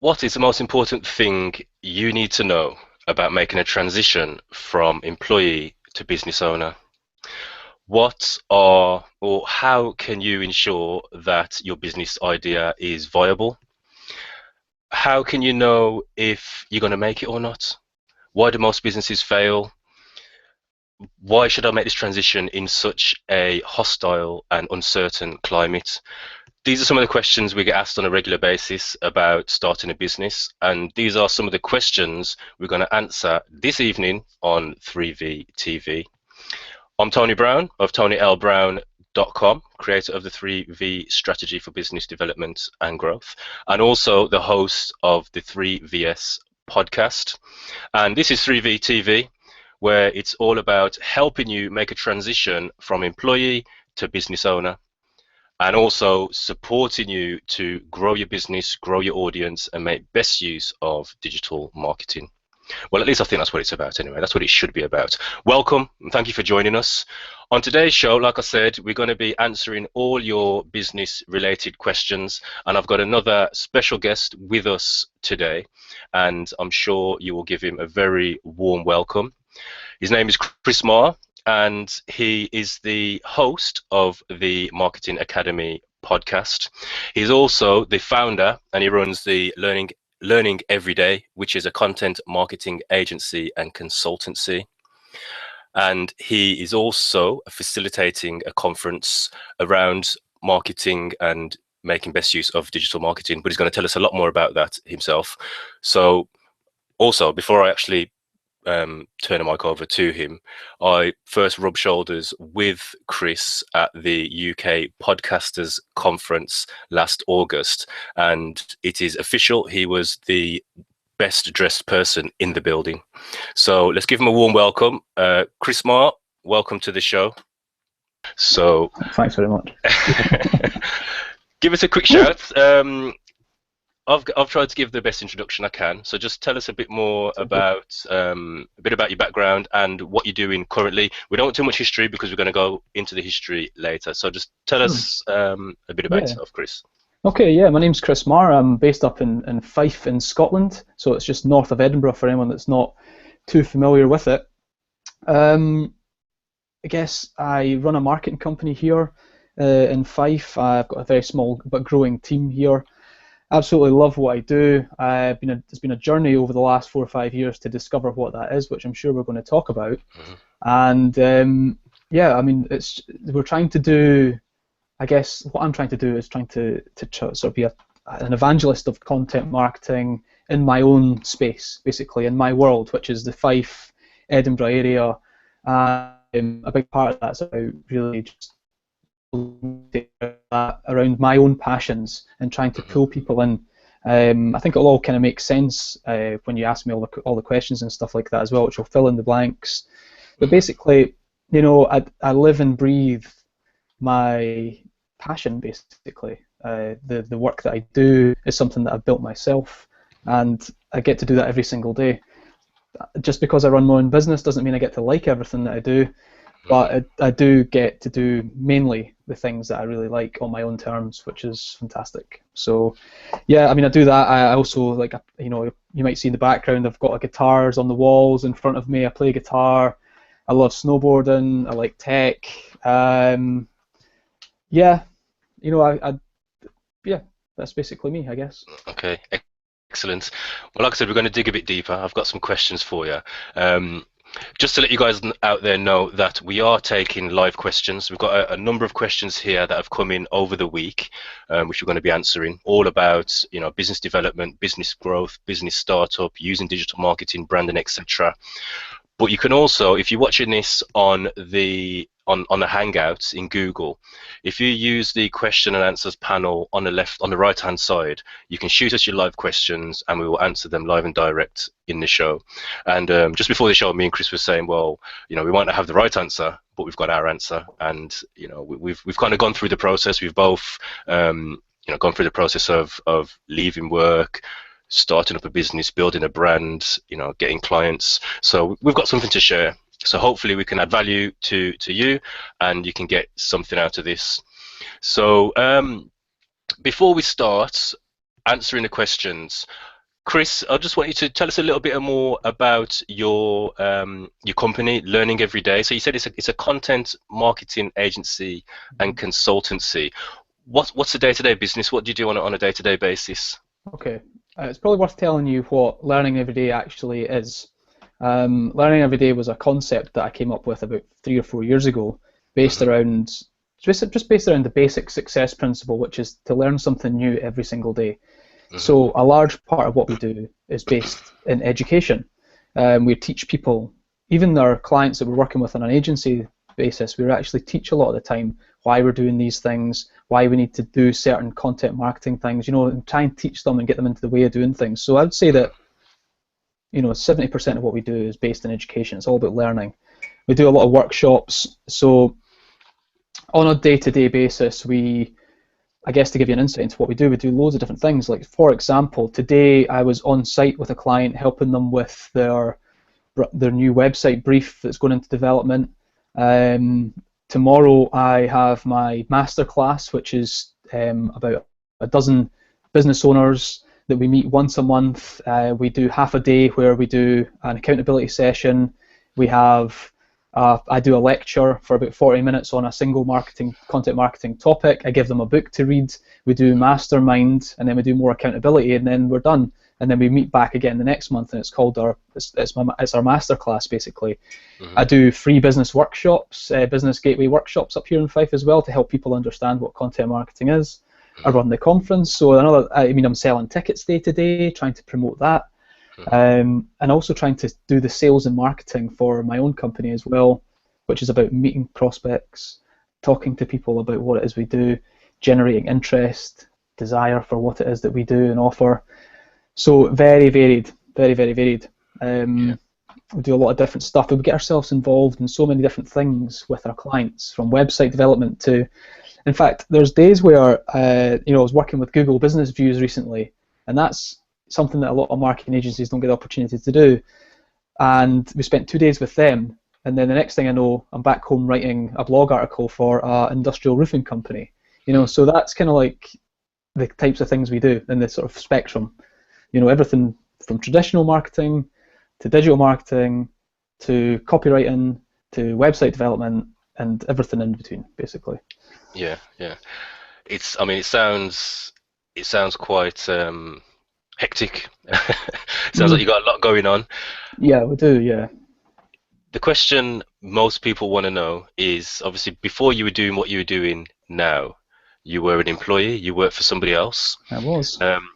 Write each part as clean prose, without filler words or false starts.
What is the most important thing you need to know about making a transition from employee to business owner? What are, or how can you ensure that your business idea is viable? How can you know if you're going to make it or not? Why do most businesses fail? Why should I make this transition in such a hostile and uncertain climate? These are some of the questions we get asked on a regular basis about starting a business, and these are some of the questions we're going to answer this evening on 3V TV. I'm Tony Brown of TonyLBrown.com, creator of the 3V Strategy for Business Development and Growth, and also the host of the 3VS podcast. And this is 3V TV, where it's all about helping you make a transition from employee to business owner, and also supporting you to grow your business, grow your audience, and make best use of digital marketing. Well, at least I think that's what it's about anyway. That's what it should be about. Welcome, and thank you for joining us. On today's show, like I said, we're going to be answering all your business-related questions, and I've got another special guest with us today, and I'm sure you will give him a very warm welcome. His name is Chris Marr, and he is the host of the Marketing Academy podcast. He's also the founder, and he runs the Learning Every Day, which is a content marketing agency and consultancy. And he is also facilitating a conference around marketing and making best use of digital marketing, but he's going to tell us a lot more about that himself. So also, before I actually turn the mic over to him, I first rubbed shoulders with Chris at the UK Podcasters Conference last August, and it is official, he was the best dressed person in the building. So let's give him a warm welcome. Chris Marr, welcome to the show. So thanks very much. Give us a quick shout. I've tried to give the best introduction I can. So just tell us a bit more about your background and what you're doing currently. We don't want too much history because we're going to go into the history later. So just tell us a bit about yourself, Chris. Okay, yeah, my name's Chris Marr. I'm based up in Fife in Scotland, so it's just north of Edinburgh for anyone that's not too familiar with it. I guess I run a marketing company here in Fife. I've got a very small but growing team here. Absolutely love what I do. It's been a journey over the last 4 or 5 years to discover what that is, which I'm sure we're going to talk about. And yeah, I mean, we're trying to do. I guess what I'm trying to do is trying to sort of be an evangelist of content marketing in my own space, basically in my world, which is the Fife, Edinburgh area. A big part of that's about really just around my own passions and trying to pull people in. I think it'll all kind of make sense when you ask me all the questions and stuff like that as well, which will fill in the blanks. But basically, you know, I live and breathe my passion, basically. The work that I do is something that I've built myself, and I get to do that every single day. Just because I run my own business doesn't mean I get to like everything that I do, but I do get to do mainly the things that I really like on my own terms, which is fantastic. So yeah, I mean, I do that. I also, like, you know, you might see in the background, I've got guitars on the walls in front of me. I play guitar. I love snowboarding. I like tech. Yeah, you know, yeah, that's basically me, I guess. Okay, excellent. Well, like I said, we're going to dig a bit deeper. I've got some questions for you. Just to let you guys out there know that we are taking live questions. We've got a number of questions here that have come in over the week, which we're going to be answering, all about, you know, business development, business growth, business startup, using digital marketing, branding, etc. But you can also, if you're watching this on the Hangouts in Google, if you use the question and answers panel on the right hand side, you can shoot us your live questions and we will answer them live and direct in the show. And just before the show, me and Chris were saying, well, you know, we might not have the right answer, but we've got our answer. And you know, we've kind of gone through the process. We've both you know, gone through the process of leaving work, starting up a business, building a brand, you know, getting clients. So we've got something to share. So hopefully we can add value to you, and you can get something out of this. So before we start answering the questions, Chris, I just want you to tell us a little bit more about your company, Learning Every Day. So you said it's a content marketing agency and consultancy. What's the day-to-day business? What do you do on a day-to-day basis? Okay, it's probably worth telling you what Learning Every Day actually is. Learning Every Day was a concept that I came up with about 3 or 4 years ago, based Hmm. around just based around the basic success principle, which is to learn something new every single day. Hmm. So a large part of what we do is based in education. We teach people, even our clients that we're working with on an agency basis, we actually teach a lot of the time why we're doing these things, why we need to do certain content marketing things, and try and teach them and get them into the way of doing things. So I would say that 70% of what we do is based in education. It's all about learning. We do a lot of workshops. So on a day-to-day basis, I guess to give you an insight into what we do loads of different things. Like, for example, today I was on site with a client helping them with their new website brief that's going into development. Tomorrow I have my masterclass, which is about a dozen business owners that we meet once a month. We do half a day where we do an accountability session. We have I do a lecture for about 40 minutes on a single content marketing topic. I give them a book to read. We do mastermind, and then we do more accountability, and then we're done. And then we meet back again the next month, and it's called it's our masterclass basically. Hmm. I do free business workshops, business gateway workshops up here in Fife as well to help people understand what content marketing is. I run the conference, so I'm selling tickets day to day, trying to promote that. Hmm. And also trying to do the sales and marketing for my own company as well, which is about meeting prospects, talking to people about what it is we do, generating interest, desire for what it is that we do and offer. So very varied, very, very varied. Yeah. We do a lot of different stuff, but we get ourselves involved in so many different things with our clients, from website development to, in fact, there's days where, I was working with Google Business Views recently, and that's something that a lot of marketing agencies don't get the opportunity to do. And we spent 2 days with them, and then the next thing I know, I'm back home writing a blog article for an industrial roofing company. So that's kind of like the types of things we do in this sort of spectrum. Everything from traditional marketing to digital marketing to copywriting to website development and everything in between, basically. Yeah, yeah. I mean, it sounds quite hectic. Sounds like Mm, you got a lot going on. yeah, we do, yeah. The question most people want to know is obviously before you were doing what you were doing now, you were an employee, you worked for somebody else, I was. um,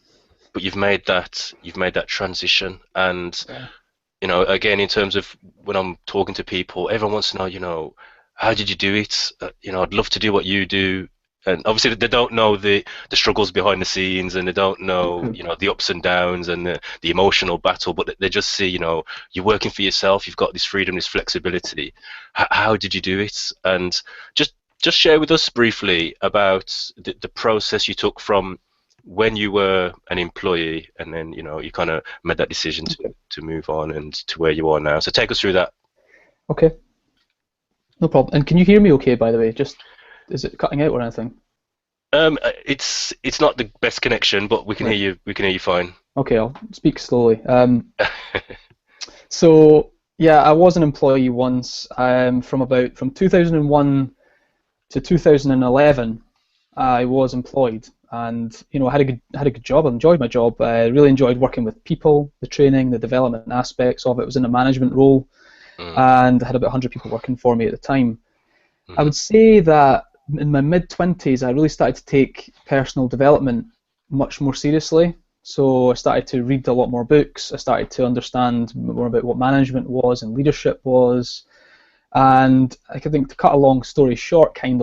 but you've made that transition, and Yeah. again, in terms of when I'm talking to people, everyone wants to know, how did you do it? I'd love to do what you do. And obviously they don't know the struggles behind the scenes, and they don't know, the ups and downs and the emotional battle, but they just see, you're working for yourself, you've got this freedom, this flexibility. How did you do it? And just share with us briefly about the process you took from when you were an employee, and then you kind of made that decision to move on and to where you are now. So take us through that. Okay, no problem. And can you hear me okay, by the way? Is it cutting out or anything? It's not the best connection, but we can hear Right. you. We can hear you fine. Okay, I'll speak slowly. So yeah, I was an employee once. From 2001 to 2011, I was employed, and I had a good job. I enjoyed my job. I really enjoyed working with people, the training, the development aspects of it. Was in a management role, Mm, and I had about 100 people working for me at the time. I mhm, would say that in my mid-20s, I really started to take personal development much more seriously. So I started to read a lot more books. I started to understand more about what management was and leadership was. And I think, to cut a long story short, I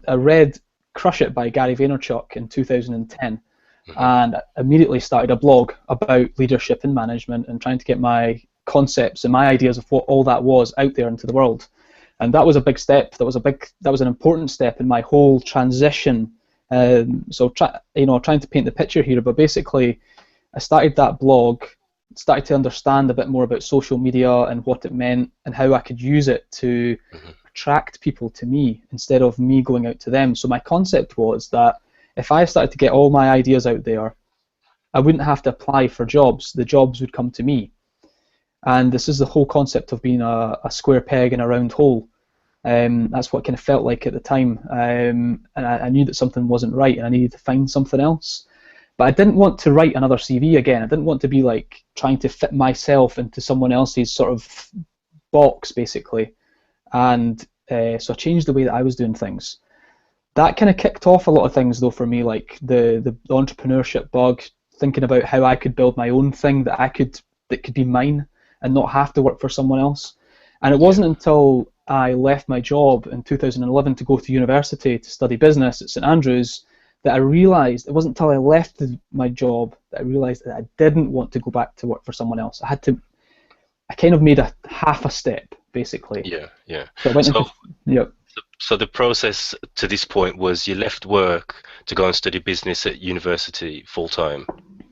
read Crush It by Gary Vaynerchuk in 2010, mhm, and immediately started a blog about leadership and management and trying to get my concepts and my ideas of what all that was out there into the world. And that was a big step. That was an important step in my whole transition. Trying to paint the picture here, but basically, I started that blog, started to understand a bit more about social media and what it meant and how I could use it to mhm, attract people to me instead of me going out to them. So my concept was that if I started to get all my ideas out there, I wouldn't have to apply for jobs. The jobs would come to me. And this is the whole concept of being a square peg in a round hole. That's what it kind of felt like at the time. And I knew that something wasn't right and I needed to find something else. But I didn't want to write another CV again. I didn't want to be like trying to fit myself into someone else's sort of box, basically. And so I changed the way that I was doing things. That kind of kicked off a lot of things, though, for me, like the entrepreneurship bug, thinking about how I could build my own thing that could be mine and not have to work for someone else. And it wasn't until I left my job in 2011 to go to university to study business at St Andrews that I realised, it wasn't until I left my job that I realised that I didn't want to go back to work for someone else. I kind of made a half a step, basically. Yeah. So I went into, yep. So the process to this point was you left work to go and study business at university full time.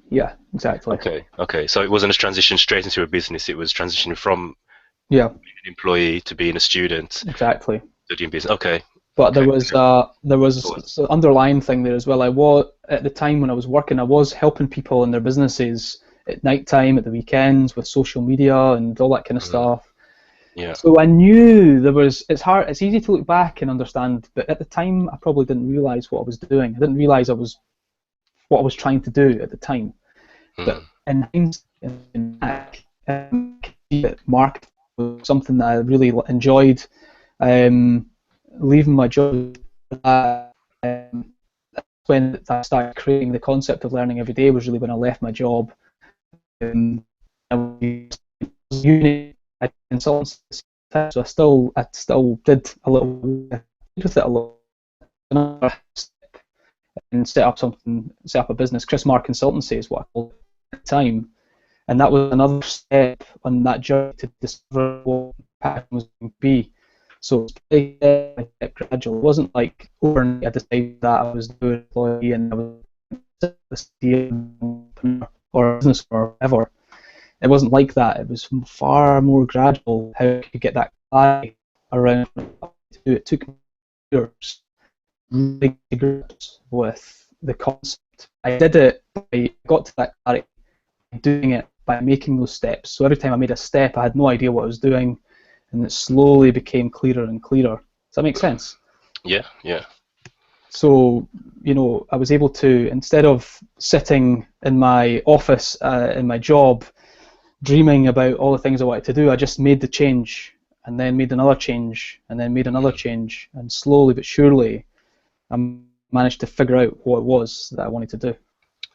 Yeah, exactly. Okay. So it wasn't a transition straight into a business. It was transitioning from being an employee to being a student. Exactly. Studying business. Okay. But there was an underlying thing there as well. I was, at the time when I was working, I was helping people in their businesses at night time, at the weekends, with social media and all that kind of stuff. Yeah. So I knew it's easy to look back and understand, but at the time I probably didn't realise what I was doing. I didn't realise what I was trying to do at the time. But in hindsight, marketing was something that I really enjoyed. Leaving my job, when I started creating the concept of learning every day was really when I left my job. I was uni at consultancy, so I still did a little with it a lot, and set up a business. Chris Marr consultancy is what I called it at the time, and that was another step on that journey to discover what passion was going to be. So it was gradual. It wasn't like overnight I decided that I was doing employee and I was or a business or whatever. It wasn't like that. It was far more gradual how I could get that clarity around it. Took me years really to grips with the concept. I got to that clarity doing it by making those steps. So every time I made a step, I had no idea what I was doing, and it slowly became clearer and clearer. Does that make sense? Yeah. So, I was able to, instead of sitting in my office, in my job, dreaming about all the things I wanted to do, I just made the change, and then made another change, and then made another change, and slowly but surely, I managed to figure out what it was that I wanted to do.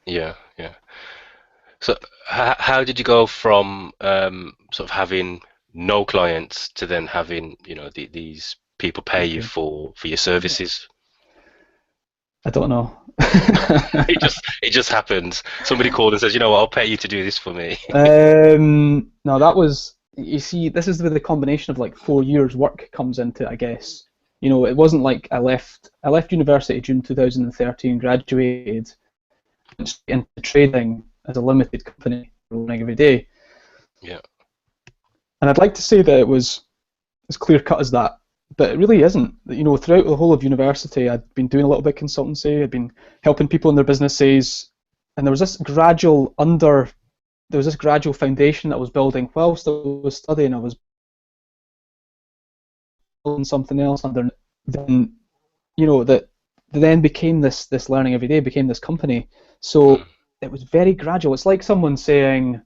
Yeah. So how did you go from sort of having no clients to then having these people pay you for your services? I don't know. it just happened. Somebody called and says, I'll pay you to do this for me. No, that was, you see, this is where the combination of like 4 years work comes into, I guess. It wasn't like I left university June 2013, graduated, went straight into trading as a limited company, running every day. Yeah. And I'd like to say that it was as clear cut as that, but it really isn't. Throughout the whole of university, I'd been doing a little bit of consultancy. I'd been helping people in their businesses, and there was this gradual foundation that I was building whilst I was studying. I was building something else under. Then, that then became this learning every day, became this company. So it was very gradual. It's like someone saying,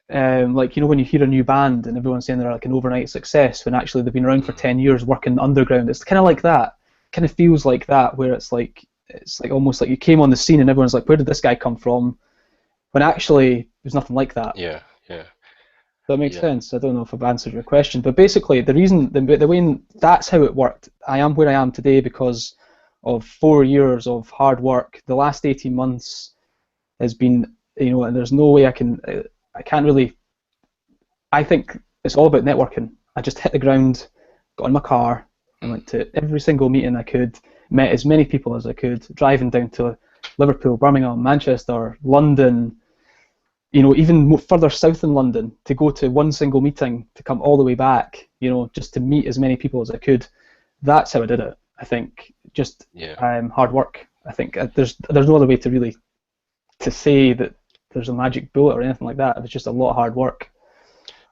when you hear a new band and everyone's saying they're like an overnight success when actually they've been around for 10 years working underground. It's kind of like that. Kind of feels like that, where it's like almost like you came on the scene and everyone's like, where did this guy come from? When actually there's nothing like that. Yeah. That makes sense. I don't know if I've answered your question, but basically the way that's how it worked. I am where I am today because of 4 years of hard work. The last 18 months has been, and there's no way I can't really. I think it's all about networking. I just hit the ground, got in my car, and went to every single meeting I could, met as many people as I could, driving down to Liverpool, Birmingham, Manchester, London, even further south in London, to go to one single meeting, to come all the way back, just to meet as many people as I could. That's how I did it. I think just hard work. I think there's no other way to really to say that there's a magic bullet or anything like that. It was just a lot of hard work.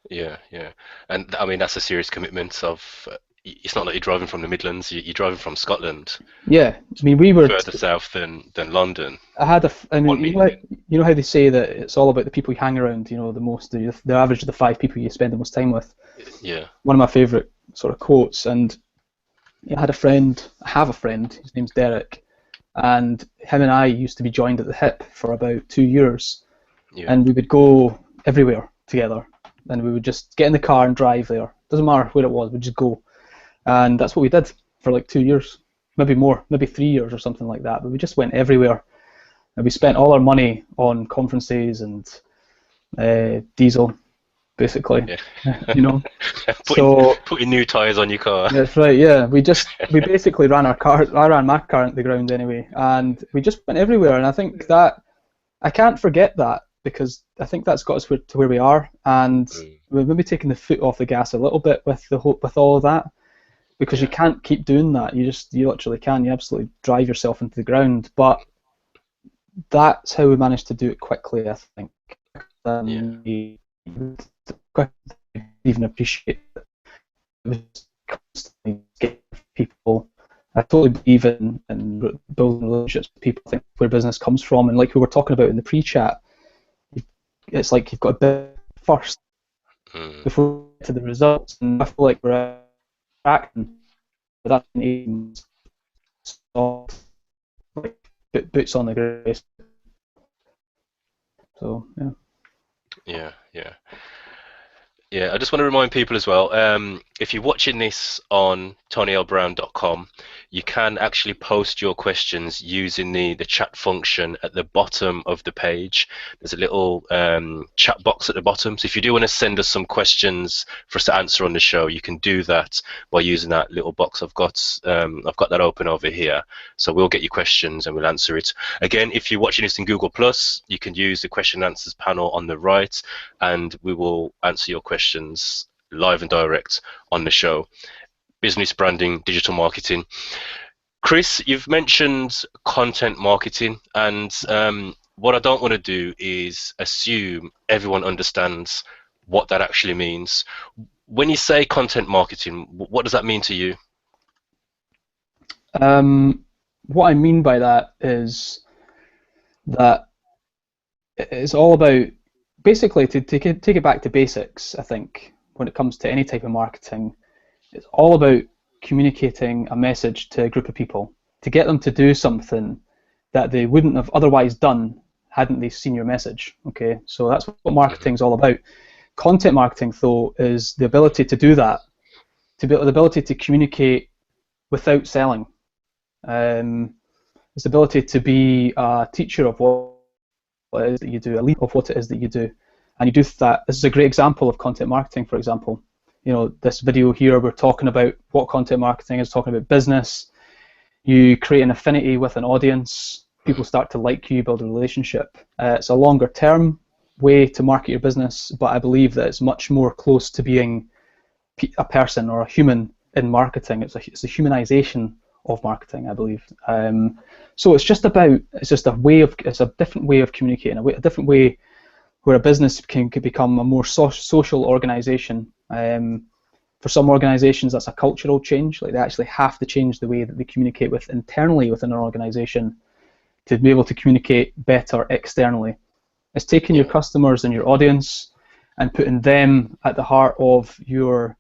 Yeah, yeah. And I mean, that's a serious commitment of, it's not like you're driving from the Midlands, you're driving from Scotland, Yeah, I mean, we were. further south than London. I mean, One meeting. you know how they say that it's all about the people you hang around. You know, the average of the 5 people you spend the most time with. Yeah. One of my favourite sort of quotes, and I have a friend, his name's Derek, and him and I used to be joined at the hip for about 2 years, Yeah. and we would go everywhere together, and we would just get in the car and drive there. Doesn't matter where it was, we'd just go, and that's what we did for like 2 years, maybe more, maybe 3 years or something like that. But we just went everywhere, and we spent all our money on conferences and diesel, basically. Yeah. You know. Putting, putting new tyres on your car. That's right. Yeah, we basically ran our car. I ran my car into the ground anyway, and we just went everywhere. And I think that I can't forget that, because I think that's got us to where we are, and we've maybe taken the foot off the gas a little bit with all of that, because you can't keep doing that. You literally can. You absolutely drive yourself into the ground. But that's how we managed to do it quickly, I think. We even appreciate it. It was constantly getting people. I totally believe in building relationships with people. I think where business comes from, and like we were talking about in the pre-chat, it's like you've got to build first before you get to the results. And I feel like we're acting without any like boots on the ground. So yeah. Yeah, yeah. Yeah, I just want to remind people as well, if you're watching this on tonylbrown.com, you can actually post your questions using the chat function at the bottom of the page. There's a little chat box at the bottom. So if you do want to send us some questions for us to answer on the show, you can do that by using that little box. I've got that open over here. So we'll get your questions and we'll answer it. Again, if you're watching this in Google+, you can use the question and answers panel on the right, and we will answer your questions live and direct on the show. Business branding, digital marketing. Chris, you've mentioned content marketing, and what I don't want to do is assume everyone understands what that actually means. When you say content marketing, what does that mean to you? What I mean by that is that it's all about, basically, to take it back to basics. I think when it comes to any type of marketing, it's all about communicating a message to a group of people to get them to do something that they wouldn't have otherwise done hadn't they seen your message. Okay, so that's what marketing is all about. Content marketing, though, is the ability to do that, the ability to communicate without selling. It's the ability to be a teacher of what it is that you do, a lead of what it is that you do, and you do that. This is a great example of content marketing. For example, you know, this video here, we're talking about what content marketing is, talking about business. You create an affinity with an audience, people start to like you, build a relationship. It's a longer term way to market your business, but I believe that it's much more close to being a person or a human in marketing. It's a humanization of marketing, I believe. So it's just a different way of communicating, a different way where a business can become a more social organization. For some organizations, that's a cultural change. Like, they actually have to change the way that they communicate internally within an organization to be able to communicate better externally. It's taking your customers and your audience and putting them at the heart of your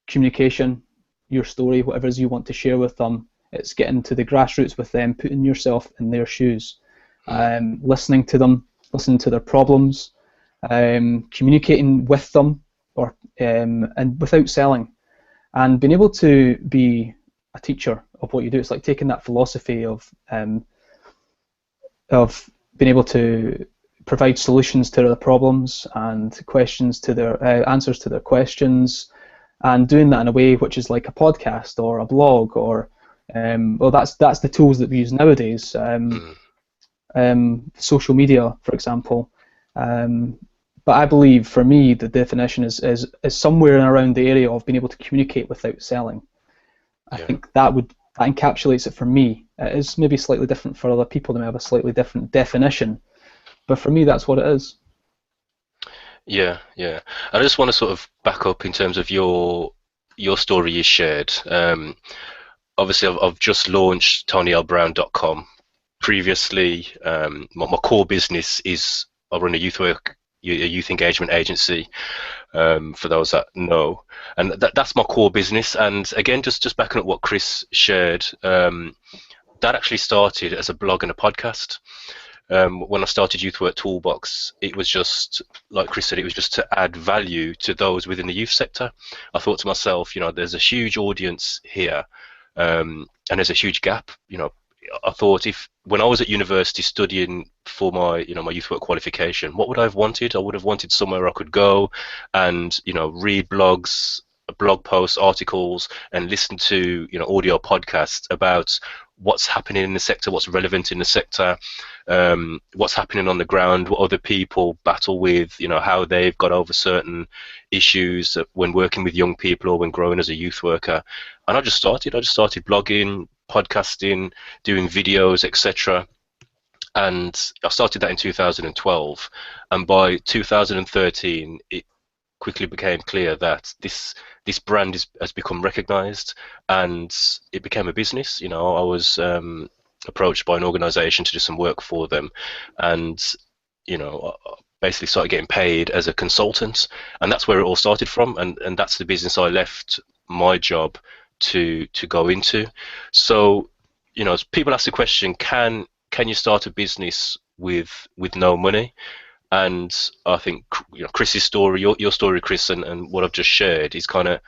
communication, your story, whatever it is you want to share with them. It's getting to the grassroots with them, putting yourself in their shoes, listening to them, listening to their problems, communicating with them, and without selling, and being able to be a teacher of what you do. It's like taking that philosophy of being able to provide solutions to their problems and questions to their answers to their questions, and doing that in a way which is like a podcast or a blog, or well, that's the tools that we use nowadays. Social media, for example. But I believe, for me, the definition is somewhere around the area of being able to communicate without selling. I think that encapsulates it for me. It is maybe slightly different for other people. They may have a slightly different definition, But for me, that's what it is. Yeah, yeah. I just want to sort of back up in terms of your story you shared. Obviously, I've just launched TonyLBrown.com. Previously, my core business is I run a youth engagement agency. For those that know, and that's my core business. And again, just backing up what Chris shared, that actually started as a blog and a podcast. When I started Youth Work Toolbox, it was just, like Chris said, it was just to add value to those within the youth sector. I thought to myself, there's a huge audience here, and there's a huge gap. I thought if when I was at university studying for my my youth work qualification, what would I have wanted? I would have wanted somewhere I could go and read blogs, blog posts, articles, and listen to audio podcasts about what's happening in the sector, what's relevant in the sector, what's happening on the ground, what other people battle with, how they've got over certain issues when working with young people or when growing as a youth worker. And I just started blogging, podcasting, doing videos, etc. And I started that in 2012, and by 2013 it quickly became clear that this brand has become recognized, and it became a business. I was approached by an organization to do some work for them, and I basically started getting paid as a consultant, and that's where it all started from, and that's the business I left my job to go into. So as people ask the question, can you start a business with no money? And I think Chris's story, your story, Chris, and what I've just shared is kind of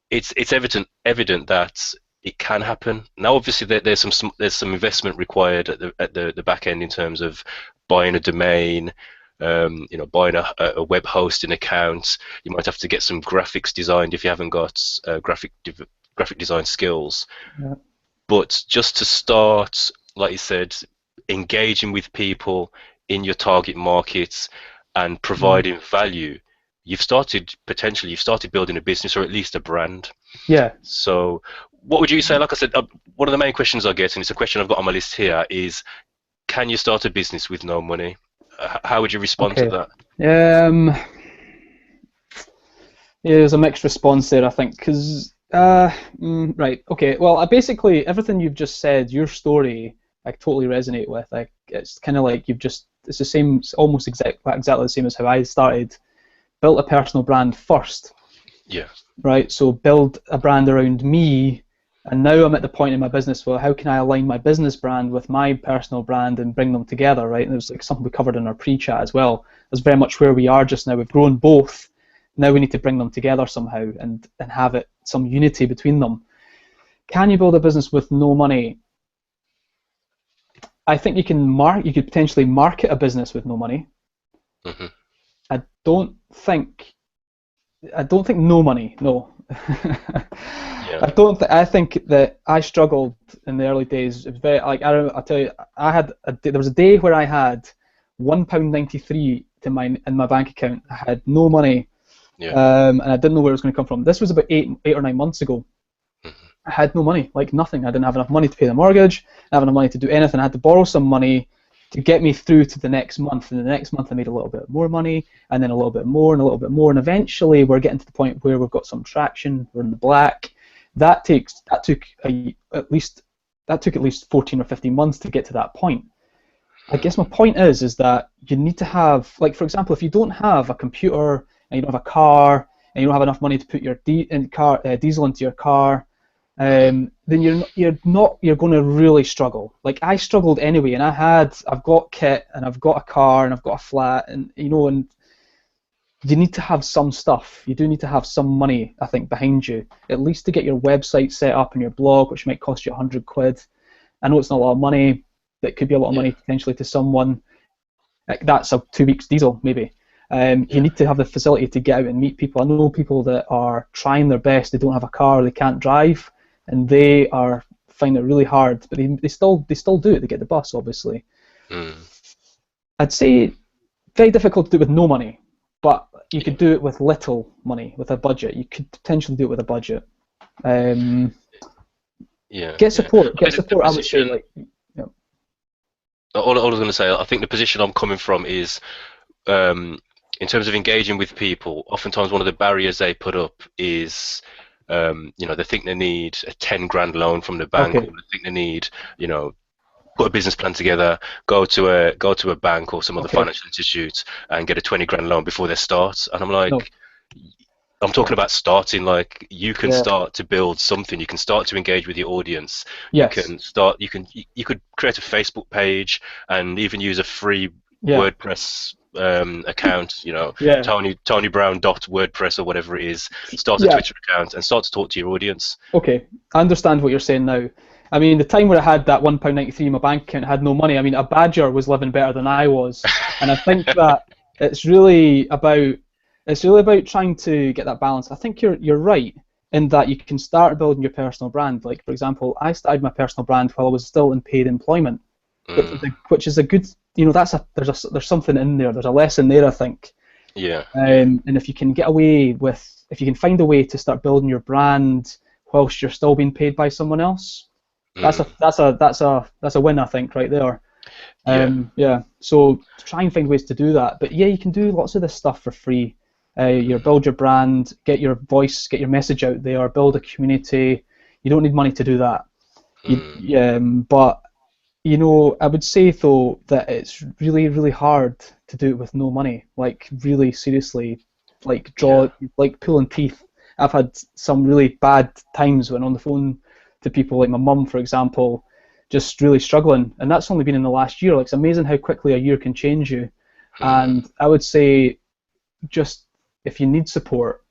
it's evident that it can happen. Now, obviously, there's some investment required at the back end in terms of buying a domain, buying a web hosting account. You might have to get some graphics designed if you haven't got graphic design skills. Yeah. But just to start, like you said, engaging with people in your target markets and providing value, you've started building a business, or at least a brand. Yeah. So what would you say? Like I said, one of the main questions I get, and it's a question I've got on my list here, is can you start a business with no money? How would you respond to that? Yeah, there's a mixed response there, I think, because right, okay, well, basically everything you've just said, your story, I totally resonate with. Like, it's kind of like it's the same, it's almost exactly the same as how I started. Built a personal brand first. Yeah. Right, so build a brand around me, and now I'm at the point in my business where how can I align my business brand with my personal brand and bring them together, right? And it was like something we covered in our pre-chat as well. That's very much where we are just now. We've grown both. Now we need to bring them together somehow and have it some unity between them. Can you build a business with no money? I think you could potentially market a business with no money. Mm-hmm. I don't think no money. No. Yeah. I think that I struggled in the early days. It was very I'll tell you. There was a day where I had £1.93 in my bank account. I had no money, and I didn't know where it was going to come from. This was about eight or 9 months ago. Mm-hmm. I had no money, like nothing. I didn't have enough money to pay the mortgage. I didn't have enough money to do anything. I had to borrow some money to get me through to the next month, and the next month I made a little bit more money, and then a little bit more, and a little bit more, and eventually we're getting to the point where we've got some traction. We're in the black. That took at least 14 or 15 months to get to that point. I guess my point is that you need to have, like, for example, if you don't have a computer and you don't have a car and you don't have enough money to put your diesel into your car, then you're going to really struggle. Like, I struggled anyway, and I've got kit, and I've got a car, and I've got a flat, and and you need to have some stuff. You do need to have some money, I think, behind you, at least to get your website set up and your blog, which might cost you £100. I know it's not a lot of money. That could be a lot of money potentially to someone. Like, that's a 2 weeks diesel, maybe. You need to have the facility to get out and meet people. I know people that are trying their best. They don't have a car, they can't drive, and they are finding it really hard. But they still do it. They get the bus, obviously. I'd say very difficult to do with no money, but you could do it with little money, with a budget. You could potentially do it with a budget. Get support. Get support. I would say, like. all I was going to say, I think the position I'm coming from is, um, in terms of engaging with people, oftentimes one of the barriers they put up is, they think they need a 10 grand loan from the bank, Okay, or they think they need, you know, put a business plan together, go to a bank or some other okay, financial institute and get a 20 grand loan before they start. And I'm no, like, I'm talking about starting. Like, you can yeah, start to build something. You can start to engage with your audience. You yes, can start. You could create a Facebook page and even use a free yeah, WordPress account. yeah, Tony Brown dot WordPress or whatever it is. Start a yeah. Twitter account and start to talk to your audience. Okay, I understand what you're saying now. I mean, the time where I had that £1.93 in my bank account, I had no money. I mean, a badger was living better than I was, and I think that it's really about it's really about trying to get that balance. I think you're right in that you can start building your personal brand. Like, for example, I started my personal brand while I was still in paid employment, Mm, which is a good, there's something in there. There's a lesson there, I think. yeah, yeah. And if you can find a way to start building your brand whilst you're still being paid by someone else, that's a Mm, that's a that's a that's a win, I think, right there. yeah. Yeah. So try and find ways to do that. But yeah, you can do lots of this stuff for free. You Mm, build your brand, get your voice, get your message out there, build a community. You don't need money to do that. mm, But I would say though that it's really, really hard to do it with no money. Like really seriously, yeah. like pulling teeth. I've had some really bad times when on the phone to people, like my mum, for example, just really struggling, and that's only been in the last year. Like it's amazing how quickly a year can change you. Mm, And I would say just if you need support,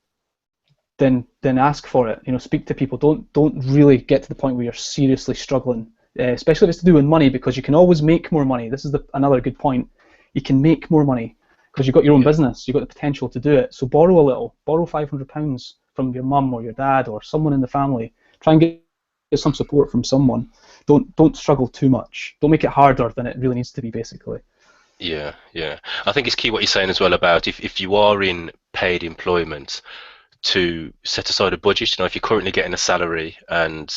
then ask for it. Speak to people. Don't really get to the point where you're seriously struggling, especially if it's to do with money, because you can always make more money. This is another good point. You can make more money because you've got your own yeah. business. You've got the potential to do it. So borrow a little. Borrow £500 from your mum or your dad or someone in the family. Try and get some support from someone. Don't struggle too much. Don't make it harder than it really needs to be. Basically. Yeah, yeah. I think it's key what you're saying as well about if you are in paid employment, to set aside a budget. If you're currently getting a salary and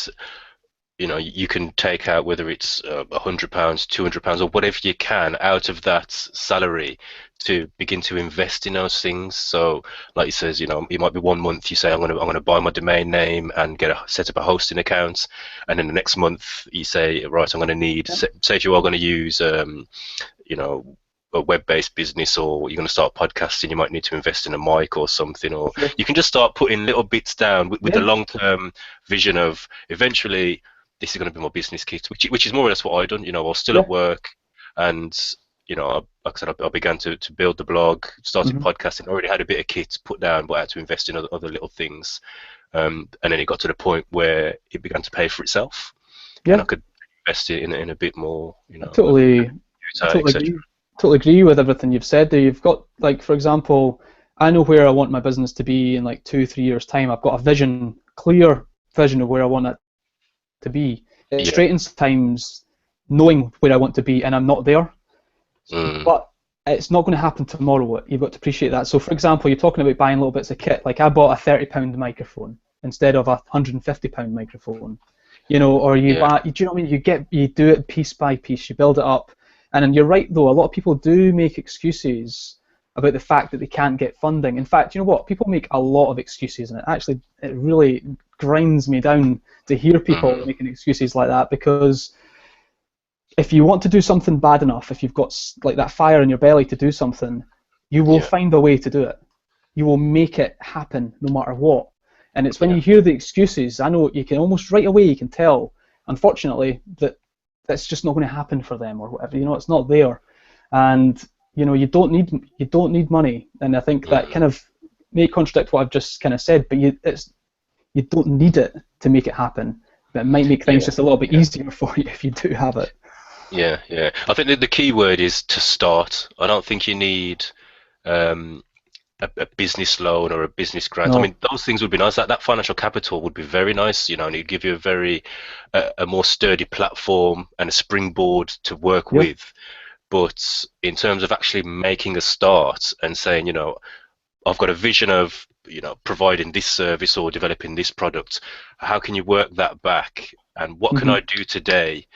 you can take out, whether it's £100, £200, or whatever you can out of that salary, to begin to invest in those things. So, like you says, it might be 1 month you say I'm gonna buy my domain name and set up a hosting account, and then the next month you say, right, I'm gonna need, Yeah. say if you are gonna use you know a web-based business, or you're going to start podcasting, you might need to invest in a mic or something, or Sure. you can just start putting little bits down with the Yeah. long-term vision of eventually this is going to be my business kit, which is more or less what I done. I was still Yeah. at work, and like I said, I began to build the blog, started Hmm. podcasting. I already had a bit of kit put down, but I had to invest in other little things. And then it got to the point where it began to pay for itself, and I Yeah. could invest it in a bit more, I of totally I totally etc. agree. Totally agree with everything you've said there. You've got, like, for example, I know where I want my business to be in like 2, 3 years' time. I've got a vision, clear vision of where I want it to be. It Yeah. straightens times knowing where I want to be, and I'm not there. Mm. But it's not going to happen tomorrow. You've got to appreciate that. So, for example, you're talking about buying little bits of kit. Like I bought a £30 microphone instead of a £150 microphone. Or you Yeah. buy. Do you know what I mean? You do it piece by piece. You build it up, and then you're right though. A lot of people do make excuses about the fact that they can't get funding. In fact, you know what? People make a lot of excuses, and it really grinds me down to hear people Mm. making excuses like that, because if you want to do something bad enough, if you've got like that fire in your belly to do something, you will Yeah. find a way to do it. You will make it happen no matter what. And it's when Yeah. you hear the excuses, I know you can almost right away you can tell, unfortunately, that that's just not going to happen for them or whatever. It's not there, and you don't need money. And I think that Mm. kind of may contradict what I've just kind of said, but you don't need it to make it happen. But it might make things Yeah. just a little bit Yeah. easier for you if you do have it. Yeah. Yeah. I think that the key word is to start. I don't think you need um, a business loan or a business grant. I No. mean, those things would be nice. That financial capital would be very nice, and it'd give you a more sturdy platform and a springboard to work Yep. with. But in terms of actually making a start and saying, I've got a vision of, providing this service or developing this product, how can you work that back? And what can Hmm. I do today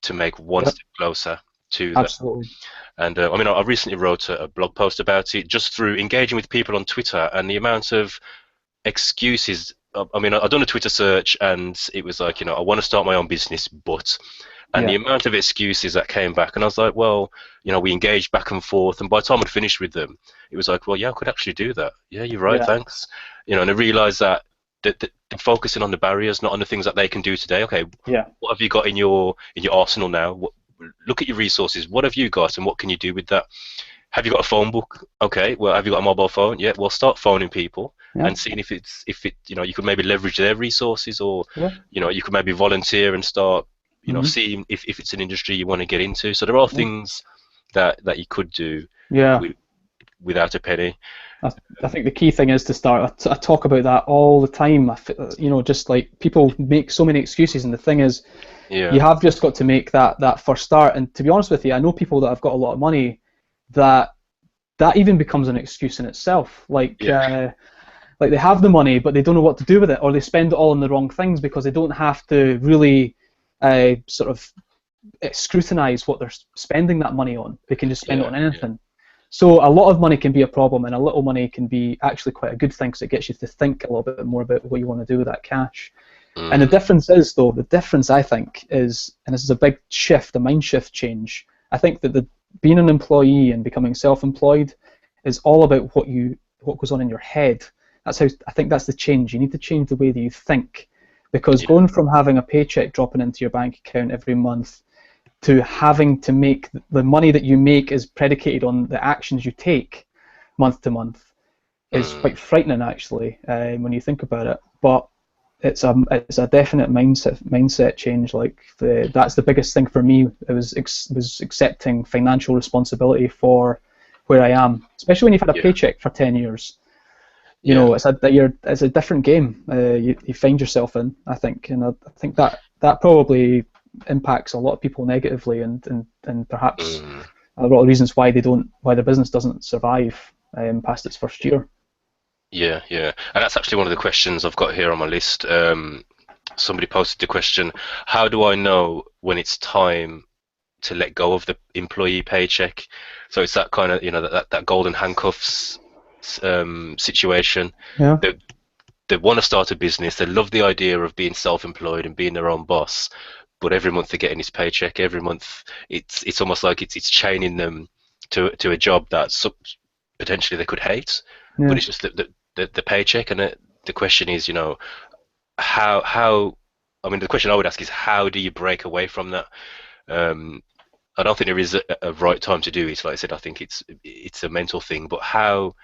to make one Yep. step closer? to that. Absolutely. And I mean, I recently wrote a blog post about it just through engaging with people on Twitter, and the amount of excuses. I mean, I done a Twitter search, and it was like, I want to start my own business, but, and the Yeah. amount of excuses that came back, and I was like, well, we engaged back and forth, and by the time I'd finished with them, it was like, well, yeah, I could actually do that. Yeah, you're right, Yeah. thanks. And I realised that they're focusing on the barriers, not on the things that they can do today. Okay, Yeah. what have you got in your arsenal now? Look at your resources. What have you got, and what can you do with that? Have you got a phone book? Okay, well, have you got a mobile phone? Yeah, well, start phoning people Yeah. and seeing if you could maybe leverage their resources, or Yeah. you could maybe volunteer and start Mhm. seeing if it's an industry you want to get into. So there are Yeah. things that you could do Yeah. without a penny. I think the key thing is to start. I talk about that all the time. Just like people make so many excuses, and the thing is, Yeah. you have just got to make that first start. And to be honest with you, I know people that have got a lot of money that even becomes an excuse in itself. Like they have the money, but they don't know what to do with it, or they spend it all on the wrong things because they don't have to really sort of scrutinize what they're spending that money on. They can just spend it on anything. So a lot of money can be a problem, and a little money can be actually quite a good thing because it gets you to think a little bit more about what you want to do with that cash. And the difference is, though, I think is, and this is a big shift, a mind shift change, I think that being an employee and becoming self-employed is all about what goes on in your head. I think that's the change. You need to change the way that you think, because going from having a paycheck dropping into your bank account every month to having to make the money that you make is predicated on the actions you take month to month is quite frightening, actually, when you think about it. But it's a definite mindset change. Like that's the biggest thing for me. It was accepting financial responsibility for where I am, especially when you've had a paycheck for 10 years. It's a different game. You find yourself in, I think, and I think that probably impacts a lot of people negatively, and perhaps a lot of reasons why the business doesn't survive past its first year. Yeah, and that's actually one of the questions I've got here on my list. Somebody posted the question: how do I know when it's time to let go of the employee paycheck? So it's that kind of that golden handcuffs situation. Yeah. They want to start a business. They love the idea of being self-employed and being their own boss, but every month they're getting this paycheck. Every month it's almost like it's chaining them to a job that potentially they could hate, but it's just the paycheck. And the question is, how I mean, the question I would ask is, how do you break away from that? I don't think there is a right time to do it. Like I said, I think it's a mental thing. But how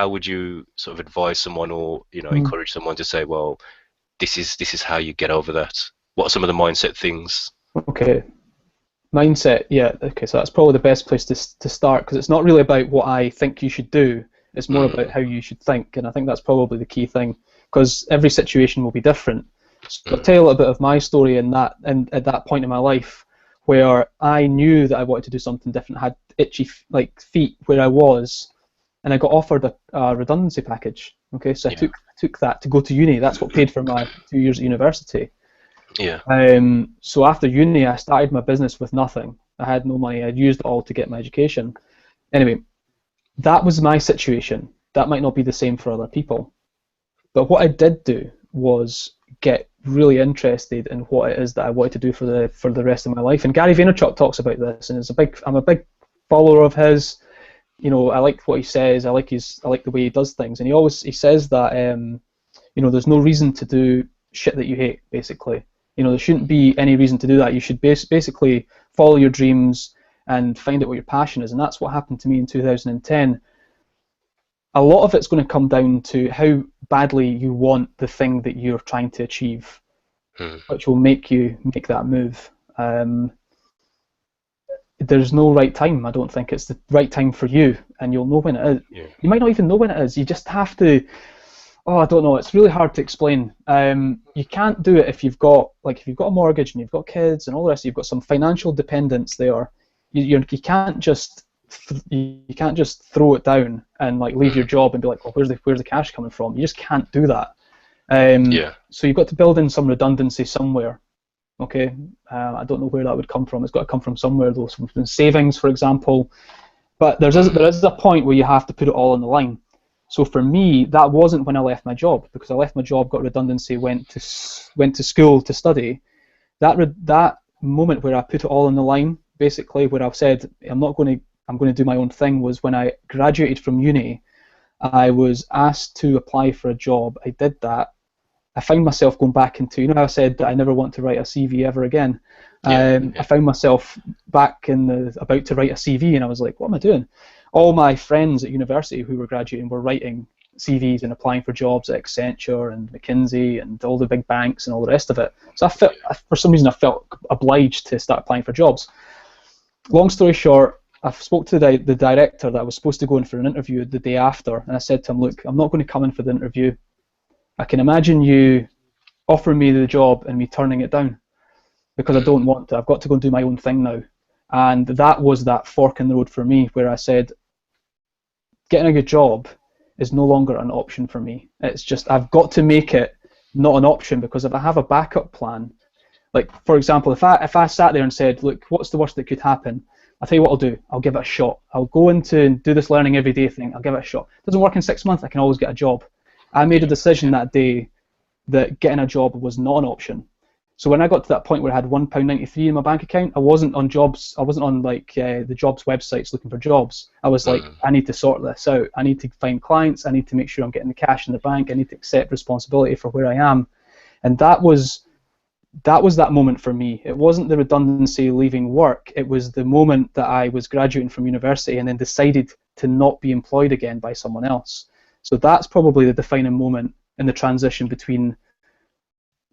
would you sort of advise someone, or encourage someone to say, well, this is how you get over that? What are some of the mindset things? Okay, mindset. Yeah. Okay, so that's probably the best place to start, because it's not really about what I think you should do. It's more about how you should think, and I think that's probably the key thing, because every situation will be different. So I'll tell you a little bit of my story at that point in my life where I knew that I wanted to do something different. I had itchy feet where I was, and I got offered a redundancy package. Okay, so I took that to go to uni. That's what paid for my 2 years at university. Yeah. So after uni, I started my business with nothing. I had no money. I'd used it all to get my education. Anyway, that was my situation. That might not be the same for other people. But what I did do was get really interested in what it is that I wanted to do for the rest of my life. And Gary Vaynerchuk talks about this, and I'm a big follower of his. I like what he says. I like the way he does things, and he says that there's no reason to do shit that you hate. Basically, there shouldn't be any reason to do that. You should basically follow your dreams and find out what your passion is, and that's what happened to me in 2010. A lot of it's going to come down to how badly you want the thing that you're trying to achieve, which will make you make that move. There's no right time. I don't think it's the right time for you, and you'll know when it is. Yeah. You might not even know when it is. You just have to. Oh, I don't know. It's really hard to explain. You can't do it if you've got a mortgage and you've got kids and all the rest. You've got some financial dependence there. You can't just throw it down and leave your job and be like, well, where's the cash coming from? You just can't do that. So you've got to build in some redundancy somewhere. Okay, I don't know where that would come from. It's got to come from somewhere, though, from savings, for example. But there is a point where you have to put it all on the line. So for me, that wasn't when I left my job, because I left my job, got redundancy, went to school to study. That moment where I put it all on the line, basically, where I've said I'm going to do my own thing, was when I graduated from uni. I was asked to apply for a job. I did that. I found myself going back into, how I said that I never want to write a CV ever again. I found myself back about to write a CV, and I was like, what am I doing? All my friends at university who were graduating were writing CVs and applying for jobs at Accenture and McKinsey and all the big banks and all the rest of it. So for some reason, I felt obliged to start applying for jobs. Long story short, I spoke to the director that I was supposed to go in for an interview the day after, and I said to him, look, I'm not going to come in for the interview. I can imagine you offering me the job and me turning it down, because I don't want to. I've got to go and do my own thing now. And that was that fork in the road for me, where I said, getting a good job is no longer an option for me. It's just, I've got to make it not an option, because if I have a backup plan, like, for example, if I sat there and said, look, what's the worst that could happen? I'll tell you what I'll do. I'll give it a shot. I'll go into and do this learning every day thing. I'll give it a shot. It doesn't work in 6 months. I can always get a job. I made a decision that day that getting a job was not an option. So when I got to that point where I had £1.93 in my bank account, I wasn't on jobs. I wasn't on the jobs websites looking for jobs. I was like, I need to sort this out. I need to find clients. I need to make sure I'm getting the cash in the bank. I need to accept responsibility for where I am. And that was that moment for me. It wasn't the redundancy leaving work. It was the moment that I was graduating from university and then decided to not be employed again by someone else. So that's probably the defining moment in the transition between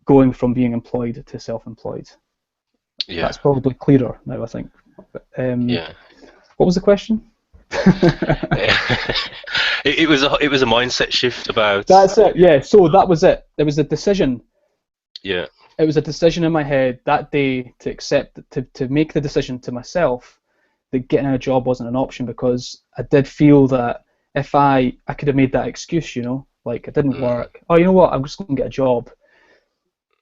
going from being employed to self-employed. Yeah. That's probably clearer now, I think. Yeah. What was the question? It was a mindset shift about. That's it. Yeah. So that was it. There was a decision. Yeah. It was a decision in my head that day to accept, to make the decision to myself that getting a job wasn't an option, because I did feel that if I could have made that excuse, like, it didn't work. Oh, you know what? I'm just going to get a job.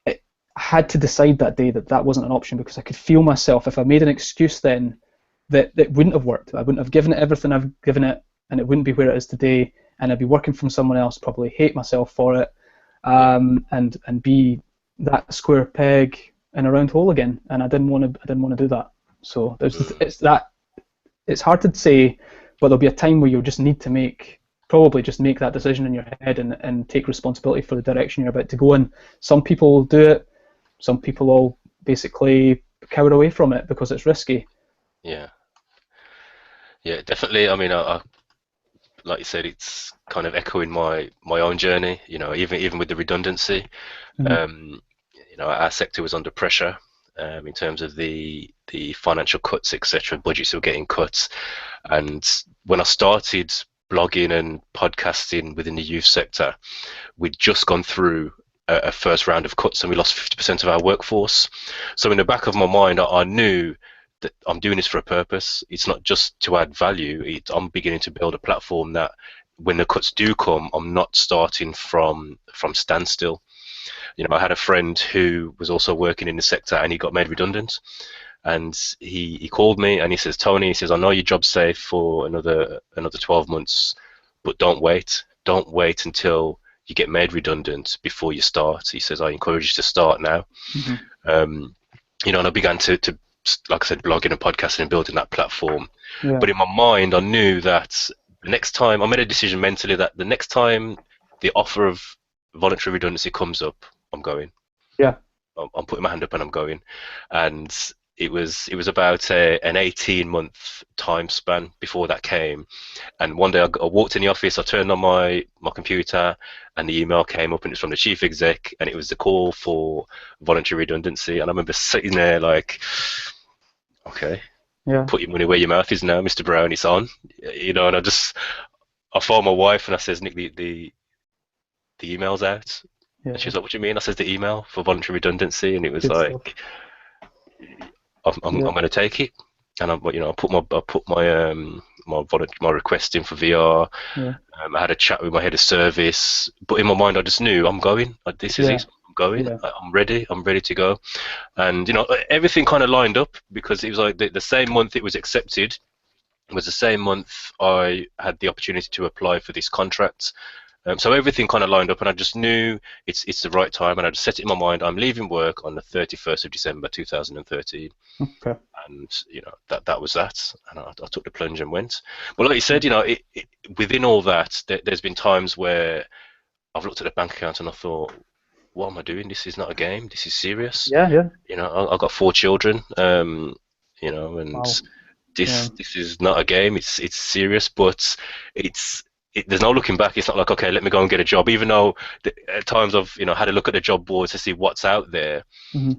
I had to decide that day that wasn't an option, because I could feel myself, if I made an excuse then, that it wouldn't have worked. I wouldn't have given it everything I've given it, and it wouldn't be where it is today, and I'd be working from someone else, probably hate myself for it, and be that square peg in a round hole again, and I didn't want to do that. So it's hard to say, but there'll be a time where you'll just need to probably make that decision in your head and take responsibility for the direction you're about to go in. Some people will do it. Some people will basically cower away from it because it's risky. Yeah, definitely. I mean, I like you said, it's kind of echoing my own journey. Even with the redundancy, our sector was under pressure in terms of the financial cuts, etc. Budgets were getting cut, and when I started blogging and podcasting within the youth sector, we'd just gone through a first round of cuts, and we lost 50% of our workforce. So in the back of my mind, I knew that I'm doing this for a purpose. It's not just to add value. I'm beginning to build a platform that when the cuts do come, I'm not starting from standstill. I had a friend who was also working in the sector, and he got made redundant. And he called me and he says, Tony, he says, I know your job's safe for another 12 months, but don't wait. Don't wait until you get made redundant before you start. He says, I encourage you to start now. And I began to, like I said, blogging and podcasting and building that platform. Yeah. But in my mind, I knew that the next time, I made a decision mentally that the next time the offer of voluntary redundancy comes up, I'm going. Yeah. I'm putting my hand up and I'm going. And it was about an 18-month time span before that came. And one day I walked in the office, I turned on my computer, and the email came up, and it's from the chief exec, and it was the call for voluntary redundancy. And I remember sitting there like, okay, put your money where your mouth is now, Mr. Brown, it's on. And I phoned my wife and I says, Nick, the email's out. Yeah. And she was like, what do you mean? I said, the email for voluntary redundancy. And it was like, I'm going to take it, and I put my request in for VR. Yeah. I had a chat with my head of service, but in my mind I just knew I'm going. This is it. going. Yeah. I'm ready. I'm ready to go. And everything kind of lined up because it was like the same month it was accepted was the same month I had the opportunity to apply for this contract. So everything kind of lined up, and I just knew it's the right time, and I just set it in my mind. I'm leaving work on the 31st of December 2013, Okay. and that was that. And I took the plunge and went. But like you said, within all that, there's been times where I've looked at the bank account and I thought, what am I doing? This is not a game. This is serious. Yeah, yeah. I've got 4 children. And Wow. Yeah. this is not a game. It's serious, but there's no looking back. It's not like, okay, let me go and get a job. Even though at times I've had a look at the job boards to see what's out there. Hmm.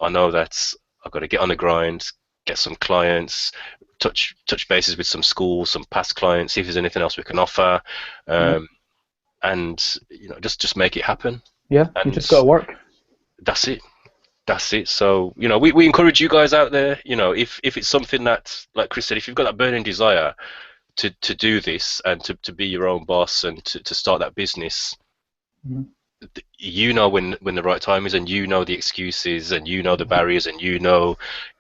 I know that I've got to get on the grind, get some clients, touch bases with some schools, some past clients, see if there's anything else we can offer, and just make it happen. Yeah, And you just got to work. that's it. That's it. So we encourage you guys out there. If it's something that, like Chris said, if you've got that burning desire to do this and to be your own boss and to start that business, Mhm. when the right time is, and the excuses, and the barriers, and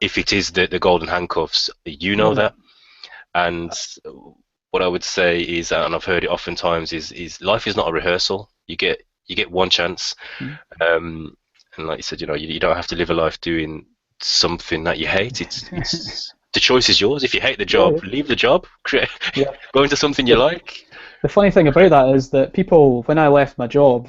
if it is the golden handcuffs, Yeah. that. And what I would say is, and I've heard it oftentimes, is life is not a rehearsal. You get one chance. Mhm. And like you said, you don't have to live a life doing something that you hate. It's the choice is yours. If you hate the job, leave the job. Yeah. Go into something you like. The funny thing about that is that people, when I left my job,